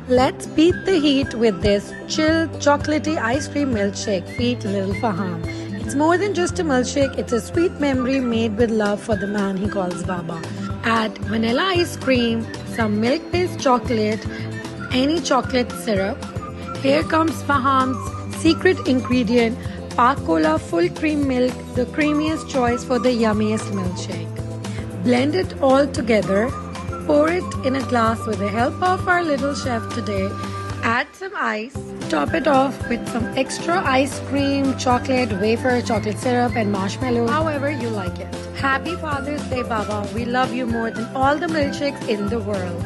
Let's beat the heat with this chilled chocolatey ice cream milkshake. Feed little Faham. It's more than just a milkshake, it's a sweet memory made with love for the man he calls Baba. Add vanilla ice cream, some milk-based chocolate, any chocolate syrup. Here comes Faham's secret ingredient, Pak Cola full cream milk, the creamiest choice for the yummiest milkshake. Blend it all together. Pour it in a glass with the help of our little chef today. Add some ice. Top it off with some extra ice cream, chocolate, wafer, chocolate syrup and marshmallow, however you like it. Happy Father's Day, Baba. We love you more than all the milkshakes in the world.